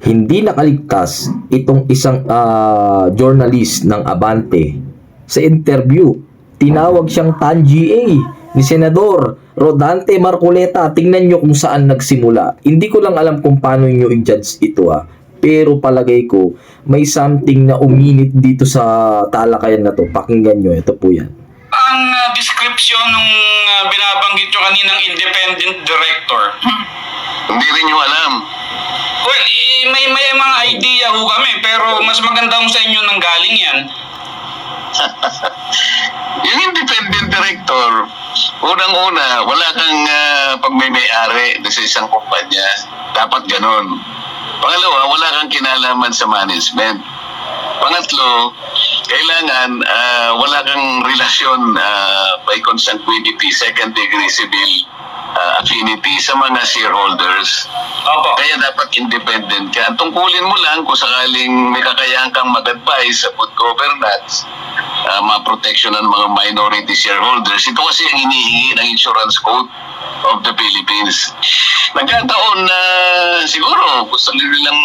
Hindi nakaligtas itong isang journalist ng Abante. Sa interview, tinawag siyang Tangi A ni Senador Rodante Marcoleta. Tingnan nyo kung saan nagsimula. Hindi ko lang alam kung paano nyo i-judge ito pero palagay ko may something na uminit dito sa talakayan na to. Pakinggan nyo, ito po yan. Ang description nung binabanggit nyo kaninang independent director. Hindi rin nyo alam. Well, may mga idea ho kami, pero mas maganda kung sa inyo nang galing yan. Yung independent director, unang-una, wala kang pagmay-ari sa isang kumpanya. Dapat ganun. Pangalawa, wala kang kinalaman sa management. Pangatlo, kailangan wala kang relasyon by consanguinity, second degree civil affinity sa mga shareholders. Opo. Kaya dapat independent ka. Ang tungkulin mo lang kung sakaling may kakayahan kang mag-advise sa good governance, ma-protection ng mga minority shareholders. Ito kasi ang hinihingi ng Insurance Code of the Philippines. Nagkataon na siguro gusto nilang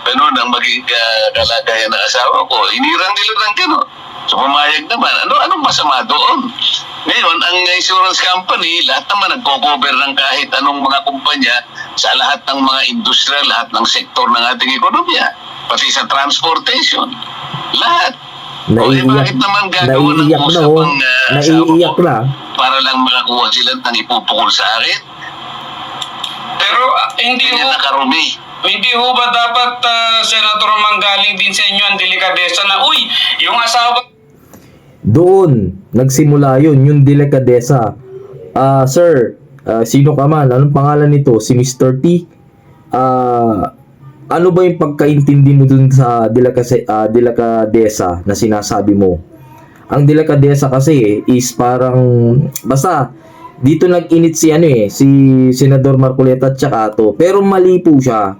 ganun ang maging kalagayan ng asawa ko. Inirang nila ng gano'n. So pumayag naman. Anong masama doon? Ngayon, ang insurance company, lahat naman nagko-cover ng kahit anong mga kumpanya sa lahat ng mga industriya, lahat ng sektor ng ating ekonomiya. Pati sa transportation. Lahat. Bakit naman gagawin ng usapang naiiyak na para lang makakuha sila ng ipupukol sa akin? Pero hindi Kanya ho, nakarumi. hindi ho ba dapat, Senator, manggaling din sa inyo ang delikadesa na, uy, yung asawa... doon nagsimula yung delikadesa. Sir, sino ka man? Anong pangalan nito? Si Mr. T? Ano ba yung pagkaintindi mo dun sa delikadesa na sinasabi mo? Ang delikadesa kasi is parang basta dito nag-init si si Senador Marcoleta at saka to. Pero mali po siya.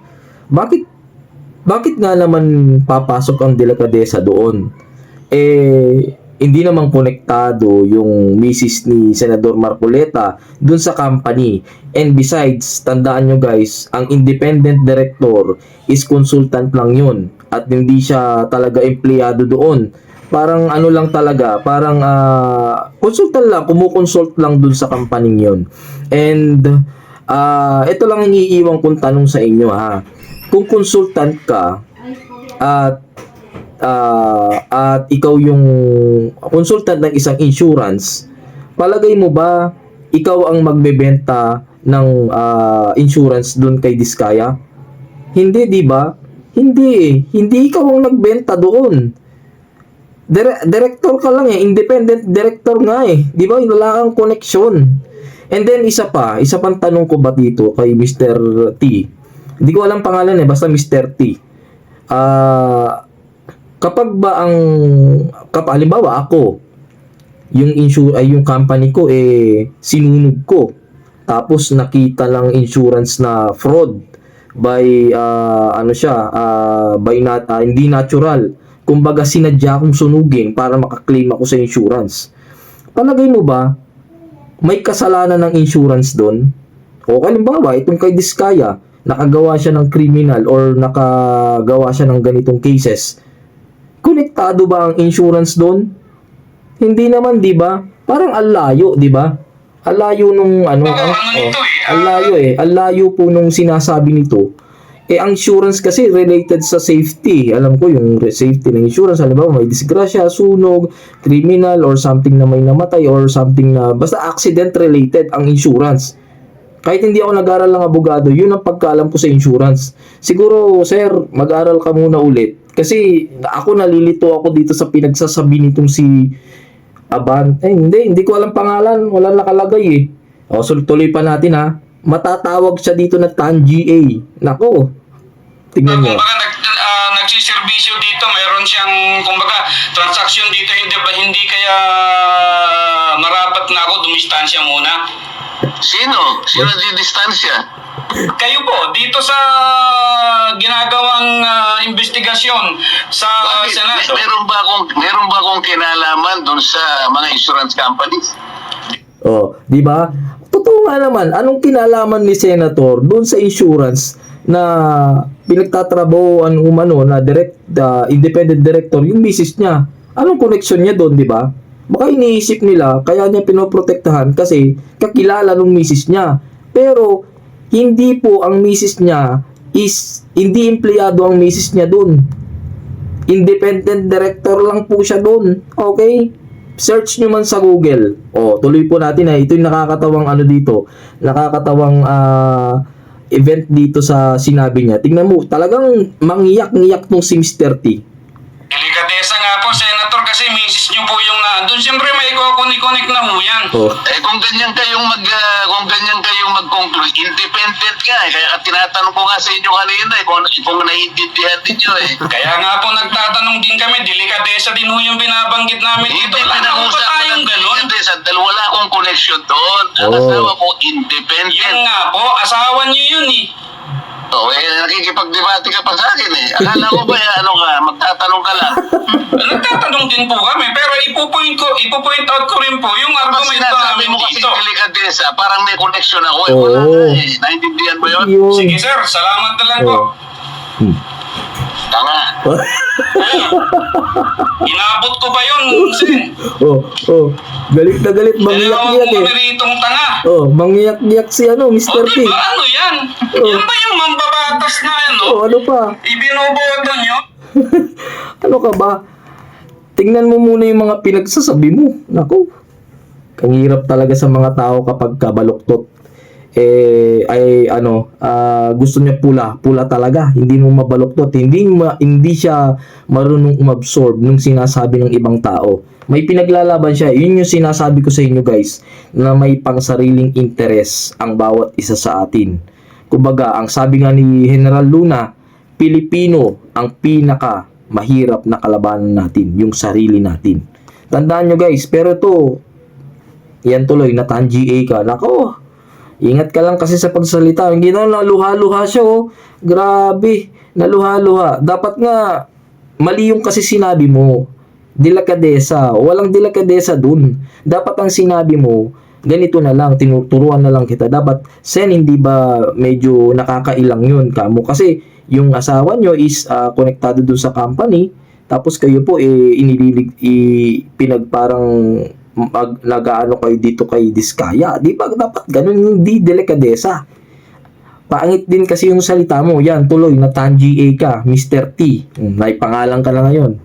Bakit nga naman papasok ang delikadesa doon? Hindi naman konektado yung misis ni Senador Marcoleta dun sa company. And besides, tandaan nyo guys, ang independent director is consultant lang yun. At hindi siya talaga empleyado doon. Parang ano lang talaga, parang consultant lang, kumukonsult lang dun sa company yun. And ito lang ang iiwan kong tanong sa inyo Kung consultant ka at ikaw yung consultant ng isang insurance, palagay mo ba ikaw ang magbebenta ng insurance doon kay Diskaya? Hindi, di ba? Hindi ikaw ang nagbenta doon. Director ka lang independent director nga di ba? Wala kang connection. And then isa pang tanong ko ba dito kay Mr. T? Hindi ko alam pangalan basta Mr. T. Kapag ba halimbawa ako, yung company ko sinunog ko, tapos nakita lang insurance na fraud by hindi natural, kumbaga sinadya akong sunugin para makaklaim ako sa insurance. Palagay mo ba may kasalanan ng insurance doon? O halimbawa itong kay Diskaya, nakagawa siya ng criminal or nakagawa siya ng ganitong cases, konektado ba ang insurance doon? Hindi naman, di ba? Parang alayo, di ba? Alayo nung alayo po nung sinasabi nito. Ang insurance kasi related sa safety. Alam ko yung safety ng insurance, halimbawa may disgrasya, sunog, criminal or something na may namatay or something na basta accident related ang insurance. Kahit hindi ako nag-aral ng abogado, yun ang pagkaalam ko sa insurance. Siguro, sir, mag-aral ka muna ulit. Kasi ako nalilito ako dito sa pinagsasabi nitong si Aban. Hindi ko alam pangalan. Wala nakalagay So, tuloy pa natin Matatawag siya dito na Tangi A. Nako. Tingnan nyo. Kumbaga, nagsiservisyo dito, mayroon siyang, kumbaga, transaction dito, hindi kaya marapat na ako dumistansya muna. Sino di distansya? Kayo po, dito sa ginagawang investigasyon sa Senado. Meron ba akong kinalaman doon sa mga insurance companies? Di ba? Totoo nga naman, anong kinalaman ni Senator doon sa insurance na pinagtatrabahoan umano na independent director yung misis niya. Anong connection niya doon, di ba? Baka iniisip nila kaya niya pinoprotektahan kasi kakilala ng misis niya. Pero hindi po ang misis niya hindi empleyado ang misis niya doon. Independent director lang po siya doon. Okay? Search nyo man sa Google. Tuloy po natin ito yung nakakatawang nakakatawang event dito sa sinabi niya. Tingnan mo, talagang mangiyak-ngiyak tong si Mr. T. Delikadesa nga po, Senator, kasi misis nyo po yung nandun. Siyempre may kukunik-kunik na ho yan. Kung ganyan kayong mag-conclude, independent ka Kaya tinatanong ko nga sa inyo kanina kung naiintindihan ninyo Kaya nga po nagtatanong din kami, delikadesa din ho yung binabanggit namin dito. Hindi, Wala na ho ba pinag-usap ko tayong ng ganun? delikadesa dahil wala akong connection doon. Ang asawa ko, independent. Yun nga po, asawa nyo yun Nakikipagdebate ka pa sa akin Akala ko ba magtatanong ka lang. Nagtatanong din po kami, pero ipupoint out ko rin po yung Kapag argument sinasabi namin mo kasi dito. delikadesa, parang may connection ako Wala na Naintindihan mo yun? Sige sir, salamat na lang po. Tanga. Inabot ko ba yun, Sen? Galit na galit, Dalawa mangiyak-ngiyak po kami ritong tanga. Mangiyak-ngiyak si Mr. T. Diba ano yan? Yan ba yung mambabatas na Ano pa? Ibinoboto nyo? Ano ka ba? Tingnan mo muna yung mga pinagsasabi mo. Naku. Ang hirap talaga sa mga tao kapag kabaluktot. Gusto niya pula talaga. Hindi mo mabaluktot. Hindi siya marunong umabsorb nung sinasabi ng ibang tao. May pinaglalaban siya. Yun yung sinasabi ko sa inyo guys, na may pangsariling interes ang bawat isa sa atin. Kumbaga, ang sabi nga ni General Luna, Pilipino ang pinaka mahirap na kalabanan natin, yung sarili natin. Tandaan nyo guys, pero ito, yan tuloy, natan-GA ka. Nako, ingat ka lang kasi sa pagsalita. Hindi na naluha-luha siya Grabe, naluha-luha. Dapat nga, mali yung kasi sinabi mo. Delikadesa. Walang delikadesa dun. Dapat ang sinabi mo, ganito na lang, tinuturuan na lang kita. Dapat, Sen, hindi ba medyo nakakailang yun kamo? Kasi, yung asawa nyo is konektado dun sa company, tapos kayo po, pinagparang nag-aano kayo dito kay Diskaya. Di ba dapat ganun, hindi delikadesa. Pangit din kasi yung salita mo. Yan, tuloy, natan-GA ka, Mr. T. May pangalan ka na ngayon.